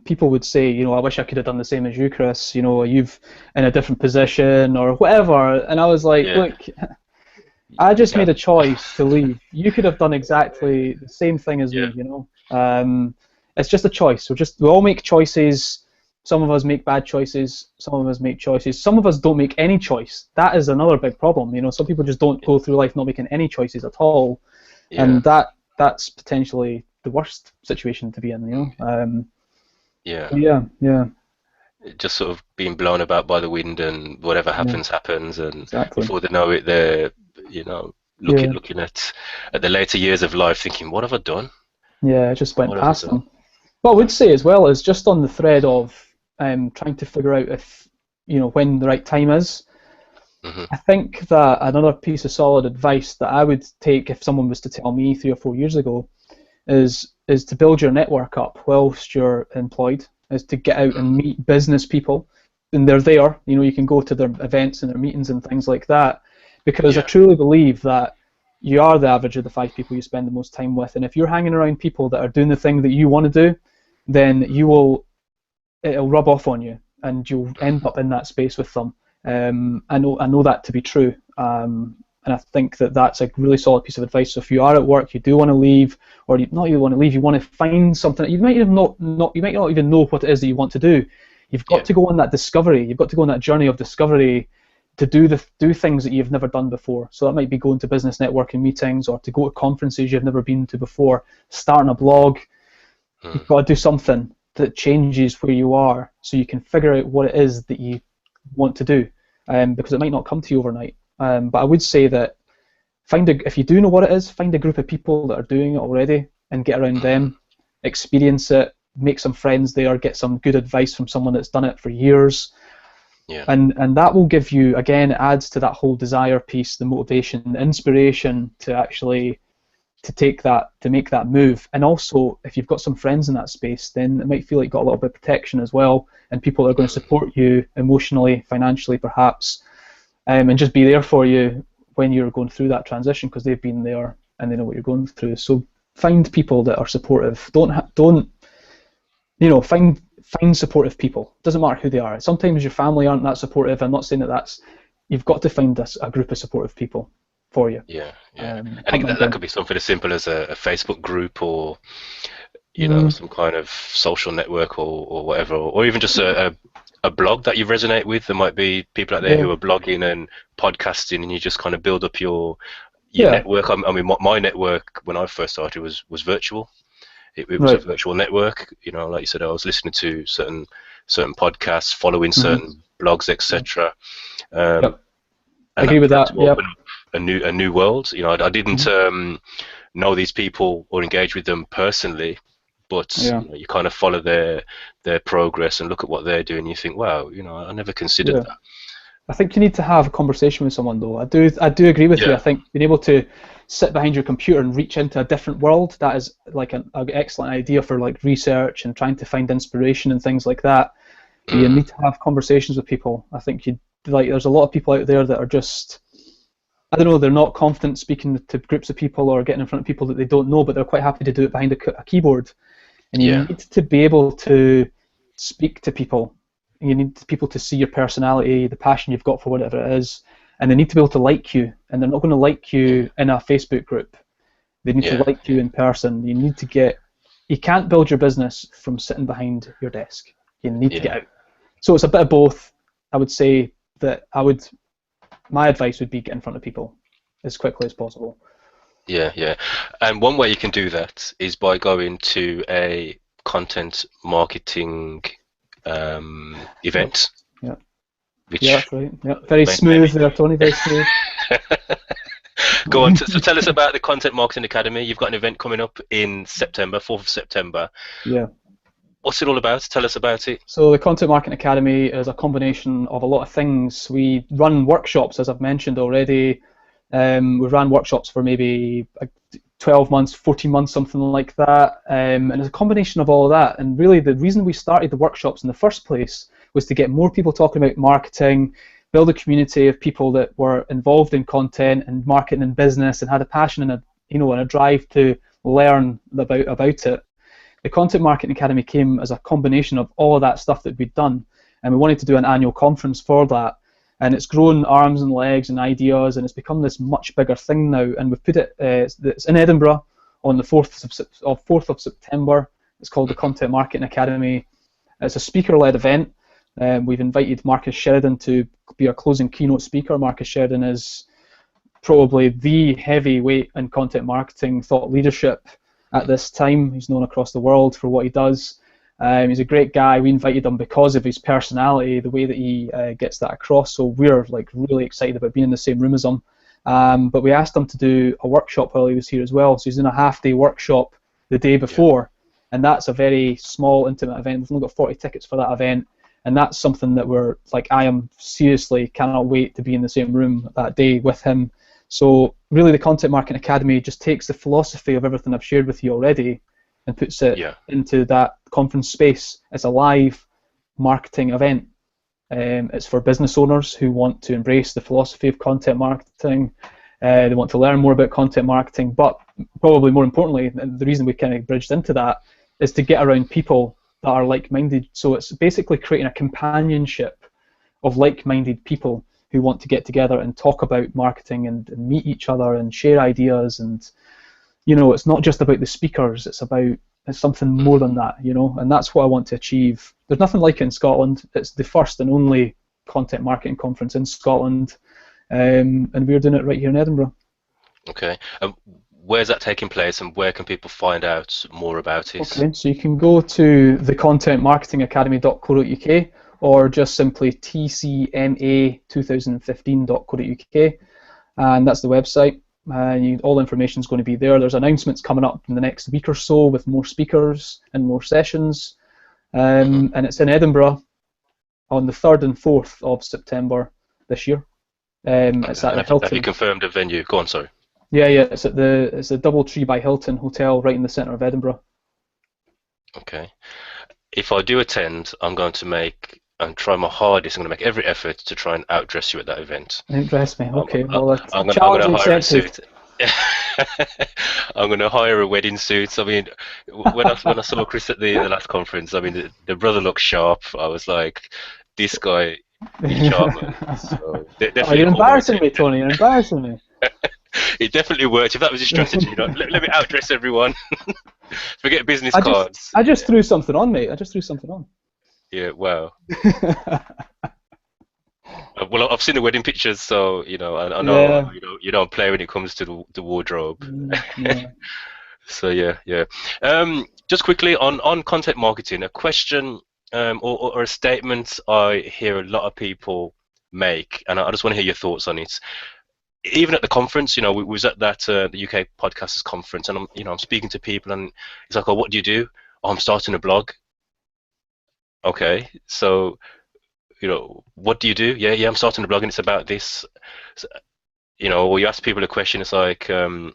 people would say, I wish I could have done the same as you, Chris. You've in a different position or whatever. And I was like, Yeah. look, I just made a choice to leave. You could have done exactly the same thing as me. It's just a choice. We all make choices. Some of us make bad choices. Some of us make choices. Some of us don't make any choice. That is another big problem. Some people just don't go through life not making any choices at all, and that's potentially the worst situation to be in. Yeah. Just sort of being blown about by the wind, and whatever happens, happens, and Exactly. before they know it, they're looking at the later years of life, thinking, "What have I done?" Yeah, it just went What have I past done? them. What I would say as well is just on the thread of trying to figure out if when the right time is. Mm-hmm. I think that another piece of solid advice that I would take if someone was to tell me 3 or 4 years ago is to build your network up whilst you're employed, is to get out and meet business people, and they're there. You can go to their events and their meetings and things like that, because I truly believe that you are the average of the 5 people you spend the most time with, and if you're hanging around people that are doing the thing that you want to do, then it'll rub off on you, and you'll end up in that space with them. I know that to be true, and I think that that's a really solid piece of advice. So if you are at work, you do want to leave, or you want to leave, you want to find something. You might even you might not even know what it is that you want to do. You've got to go on that discovery. You've got to go on that journey of discovery to do things that you've never done before. So that might be going to business networking meetings, or to go to conferences you've never been to before, starting a blog. You've got to do something that changes where you are, so you can figure out what it is that you want to do, because it might not come to you overnight. But I would say that if you do know what it is, find a group of people that are doing it already and get around them, experience it, make some friends there, get some good advice from someone that's done it for years. And that will give you, again, it adds to that whole desire piece, the motivation, the inspiration to actually to make that move. And also, if you've got some friends in that space, then it might feel like you've got a little bit of protection as well, and people are going to support you emotionally, financially perhaps, and just be there for you when you're going through that transition, because they've been there and they know what you're going through. So find people that are supportive. Find supportive people. Doesn't matter who they are. Sometimes your family aren't that supportive. I'm not saying that you've got to find a group of supportive people for you. And that could be something as simple as a Facebook group, or some kind of social network, or whatever, or even just a blog that you resonate with. There might be people out there who are blogging and podcasting, and you just kind of build up your network. I mean, my network when I first started was virtual. It was a virtual network. Like you said, I was listening to certain podcasts, following certain blogs, etc. I agree with that. Open a new world. I didn't know these people or engage with them personally, but Yeah. you kind of follow their progress and look at what they're doing. And you think, wow, I never considered Yeah. that. I think you need to have a conversation with someone, though. I do agree with you. I Yeah. think being able to sit behind your computer and reach into a different world, that is like an excellent idea for like research and trying to find inspiration and things like that. But you Mm. need to have conversations with people. I think there's a lot of people out there that are just, I don't know, they're not confident speaking to groups of people or getting in front of people that they don't know, but they're quite happy to do it behind a keyboard. And you Yeah. need to be able to speak to people. You need people to see your personality, the passion you've got for whatever it is, and they need to be able to like you. And they're not going to like you in a Facebook group. They need to Yeah. like you in person. You can't build your business from sitting behind your desk. You need to get Yeah. out. So it's a bit of both. I would say that my advice would be get in front of people as quickly as possible. Yeah. Yeah. And one way you can do that is by going to a content marketing event, Yeah, which yeah, that's right. Yeah, very maybe smooth there, Tony. Very smooth. go on. So tell us about the Content Marketing Academy. You've got an event coming up in September, 4th of September. Yeah. What's it all about? Tell us about it. So the Content Marketing Academy is a combination of a lot of things. We run workshops, as I've mentioned already. We've ran workshops for maybe 12 months, 14 months, something like that. And it's a combination of all of that. And really the reason we started the workshops in the first place was to get more people talking about marketing, build a community of people that were involved in content and marketing and business and had a passion and a drive to learn about it. The Content Marketing Academy came as a combination of all of that stuff that we'd done, and we wanted to do an annual conference for that. And it's grown arms and legs and ideas, and it's become this much bigger thing now. And we've put it's in Edinburgh on the 4th of September. It's called the Content Marketing Academy. It's a speaker-led event. We've invited Marcus Sheridan to be our closing keynote speaker. Marcus Sheridan is probably the heavyweight in content marketing thought leadership at this time. He's known across the world for what he does. He's a great guy. We invited him because of his personality, the way that he gets that across. So we're like really excited about being in the same room as him. But we asked him to do a workshop while he was here as well. So he's in a half-day workshop the day before, and that's a very small, intimate event. We've only got 40 tickets for that event, and that's something that we're like, I am seriously cannot wait to be in the same room that day with him. So really, the Content Marketing Academy just takes the philosophy of everything I've shared with you already and puts it into that conference space. It's a live marketing event. It's for business owners who want to embrace the philosophy of content marketing. They want to learn more about content marketing, but probably more importantly, and the reason we kind of bridged into that is to get around people that are like-minded. So it's basically creating a companionship of like-minded people who want to get together and talk about marketing and meet each other and share ideas. And it's not just about the speakers, it's something more than that, and that's what I want to achieve. There's nothing like it in Scotland. It's the first and only content marketing conference in Scotland, and we're doing it right here in Edinburgh. Okay. Where's that taking place, and where can people find out more about it? Okay, so you can go to thecontentmarketingacademy.co.uk or just simply tcma2015.co.uk, and that's the website. All the information is going to be there. There's announcements coming up in the next week or so with more speakers and more sessions, and it's in Edinburgh on the 3rd and 4th of September this year. It's at the Hilton. Have you confirmed a venue? Go on, sorry. Yeah, it's at the Doubletree by Hilton Hotel, right in the centre of Edinburgh. Okay. If I do attend, I'm going to make and try my hardest. I'm going to make every effort to try and outdress you at that event. Outdress me, okay. I'm going to hire a suit. I'm going to hire a wedding suit. I mean, when I saw Chris at the last conference, I mean, the brother looked sharp. I was like, this guy is sharp. So you're embarrassing me, Tony. You're embarrassing me. It definitely worked. If that was your strategy, let me outdress everyone. Forget business cards. I just threw something on, mate. I just threw something on. Yeah, wow. Well, I've seen the wedding pictures, so I know you don't play when it comes to the wardrobe. Yeah. So yeah. Just quickly on content marketing, a question or a statement I hear a lot of people make, and I just want to hear your thoughts on it. Even at the conference, we was at that the UK Podcasters Conference, and I'm speaking to people, and it's like, oh, what do you do? I'm starting a blog. Okay, so what do you do? Yeah, I'm starting a blog and it's about this. So, or you ask people a question, it's like, I'm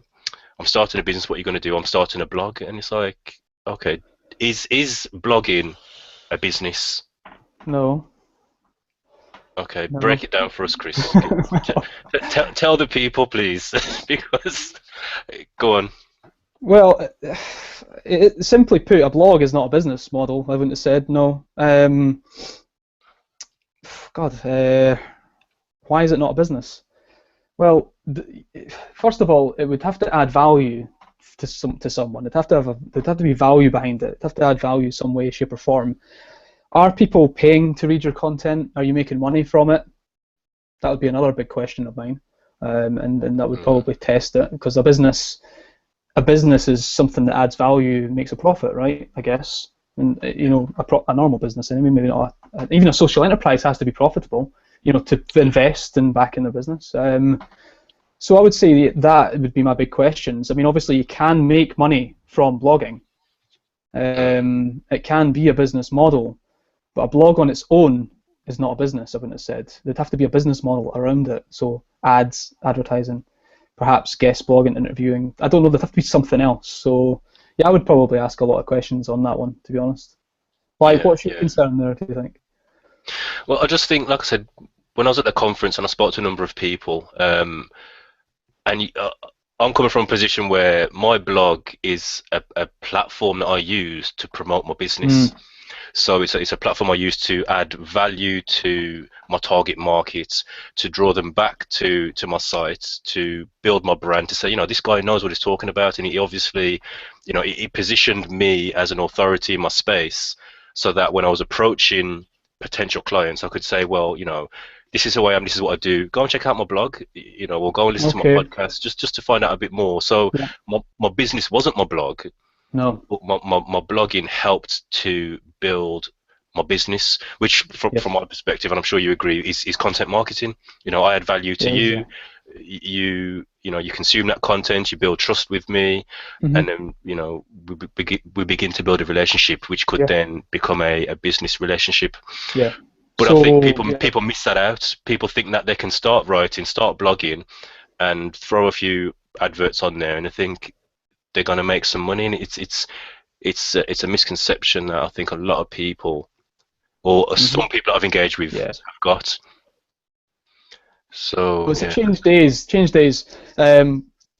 starting a business, what are you going to do? I'm starting a blog. And it's like, okay, is blogging a business? No. Okay, No. break it down for us, Chris. Tell the people, please, because go on. Well, simply put, a blog is not a business model. I wouldn't have said no. God, why is it not a business? Well, first of all, it would have to add value to someone. There'd have to be value behind it. It'd have to add value some way, shape, or form. Are people paying to read your content? Are you making money from it? That would be another big question of mine, and that would probably test it, because a business is something that adds value, makes a profit, right? I guess, and a normal business anyway, maybe not. Even a social enterprise has to be profitable, to invest and back in their business. So I would say that would be my big questions. I mean, obviously you can make money from blogging. It can be a business model, but a blog on its own is not a business, I wouldn't have said. There'd have to be a business model around it. So ads, advertising, perhaps guest blogging, interviewing. I don't know, there'd have to be something else. So yeah, I would probably ask a lot of questions on that one, to be honest. Like, what's your concern there, do you think? Well, I just think, like I said, when I was at the conference and I spoke to a number of people, and I'm coming from a position where my blog is a platform that I use to promote my business. So it's a platform I use to add value to my target markets, to draw them back to my site, to build my brand, to say, this guy knows what he's talking about, and he obviously, he positioned me as an authority in my space, so that when I was approaching potential clients, I could say, well, this is who I am, this is what I do. Go and check out my blog, or go and listen to my podcast just to find out a bit more. So my business wasn't my blog. No. My blogging helped to build my business, which from my perspective, and I'm sure you agree, is content marketing. I add value to you. You consume that content, you build trust with me, and then we begin to build a relationship, which could then become a business relationship. Yeah. But I think people miss that out. People think that they can start writing, start blogging, and throw a few adverts on there, and I think they're going to make some money. And it's a misconception that I think a lot of people, or some people that I've engaged with, have got. So it's change days.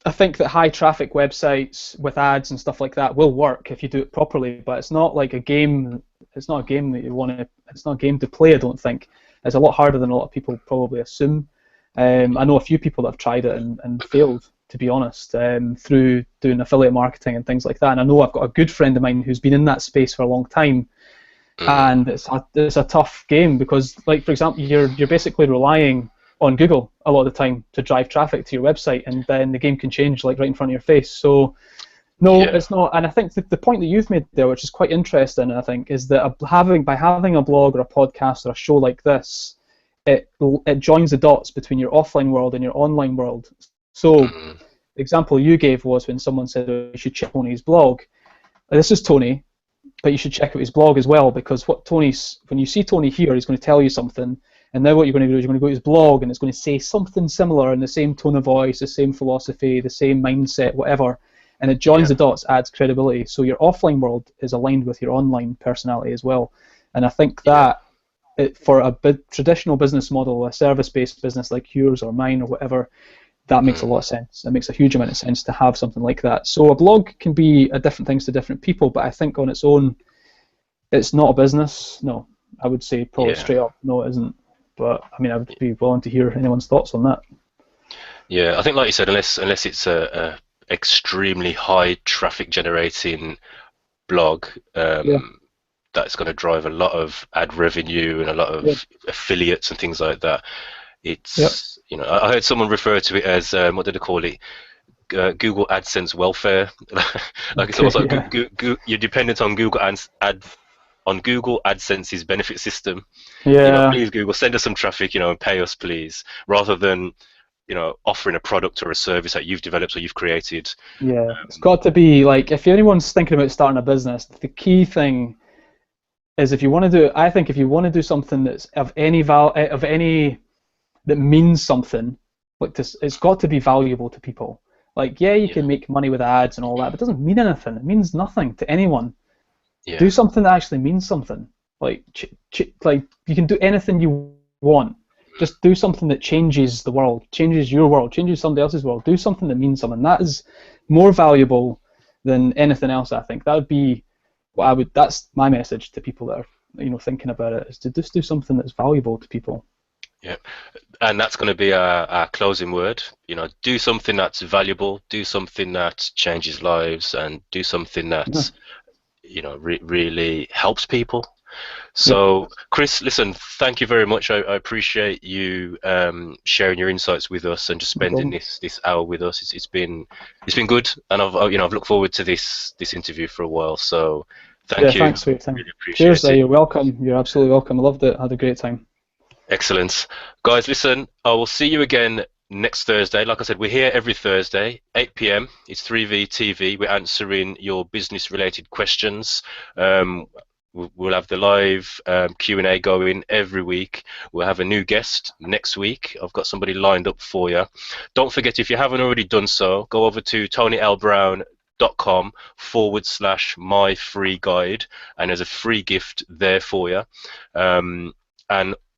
I think that high traffic websites with ads and stuff like that will work if you do it properly, but it's not like a game. It's not a game that you want to. It's not a game to play, I don't think. It's a lot harder than a lot of people probably assume. I know a few people that have tried it and failed, to be honest, through doing affiliate marketing and things like that. And I know I've got a good friend of mine who's been in that space for a long time, and it's a tough game, because, like, for example, you're basically relying on Google a lot of the time to drive traffic to your website, and then the game can change like right in front of your face. So no, it's not. And I think the point that you've made there, which is quite interesting, I think, is that by having a blog or a podcast or a show like this, it joins the dots between your offline world and your online world. So the example you gave was when someone said, oh, you should check Tony's blog. This is Tony, but you should check out his blog as well, because when you see Tony here, he's going to tell you something, and now what you're going to do is you're going to go to his blog and it's going to say something similar in the same tone of voice, the same philosophy, the same mindset, whatever, and it joins the dots, adds credibility. So your offline world is aligned with your online personality as well. And I think that for a traditional business model, a service-based business like yours or mine or whatever, that makes a lot of sense. It makes a huge amount of sense to have something like that. So a blog can be different things to different people, but I think on its own, it's not a business. No, I would say probably straight up, no, it isn't. But I mean, I would be willing to hear anyone's thoughts on that. Yeah, I think, like you said, unless it's a extremely high traffic generating blog, that's going to drive a lot of ad revenue and a lot of affiliates and things like that. It's I heard someone refer to it as what did they call it? Google AdSense welfare. It's almost like you're dependent on Google AdSense's benefit system. Please Google, send us some traffic, and pay us, please, rather than offering a product or a service that you've developed or you've created. Yeah, it's got to be like, if anyone's thinking about starting a business, the key thing is, if you want to do, I think if you want to do something that's of any that means something, like this, it's got to be valuable to people. Like, yeah, you Yeah, can make money with ads and all that, but it doesn't mean anything. It means nothing to anyone. yeah, Do something that actually means something. Like, like you can do anything you want. Just do something that changes the world, changes your world, changes somebody else's world. Do something that means something. That is more valuable than anything else, I think. That would be what I would. That's my message to people that are, thinking about it, is to just do something that's valuable to people. yeah. And that's going to be our closing word. Do something that's valuable, do something that changes lives, and do something Yeah. that really helps people. Yep. So, Chris, listen, thank you very much. I appreciate you sharing your insights with us and just No spending problem. this hour with us. It's been good, and I've looked forward to this interview for a while. So, Yeah, thank you. thanks for your time. Really Cheers. appreciate it. You're welcome. You're absolutely welcome. I loved it. I had a great time. Excellent. Guys, listen, I will see you again next Thursday. Like I said, we're here every Thursday, 8 p.m. It's 3V TV. We're answering your business-related questions. Um, we'll have the live Q&A going every week. We'll have a new guest next week. I've got somebody lined up for you. Don't forget, if you haven't already done so, go over to tonylbrown.com/my free guide, and there's a free gift there for you. And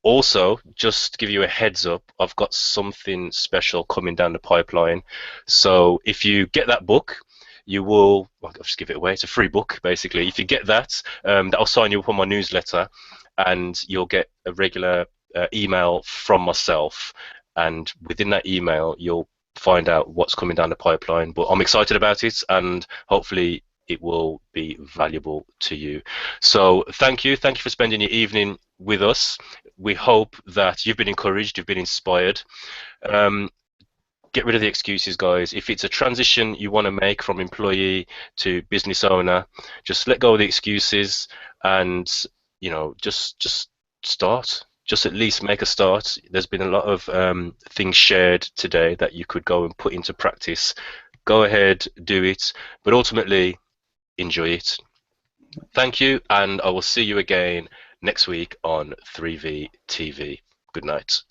also, just to give you a heads up, I've got something special coming down the pipeline. So if you get that book, you will, well, I'll just give it away. It's a free book, basically. If you get that, that'll sign you up on my newsletter, and you'll get a regular email from myself. And within that email, you'll find out what's coming down the pipeline. But I'm excited about it, and hopefully it will be valuable to you. So thank you for spending your evening with us. We hope that you've been encouraged, you've been inspired. Um, get rid of the excuses, guys. If it's a transition you want to make from employee to business owner, just let go of the excuses, and just start. Just at least make a start. There's been a lot of things shared today that you could go and put into practice. Go ahead, do it, but ultimately enjoy it. Thank you, and I will see you again next week on 3V TV. Good night.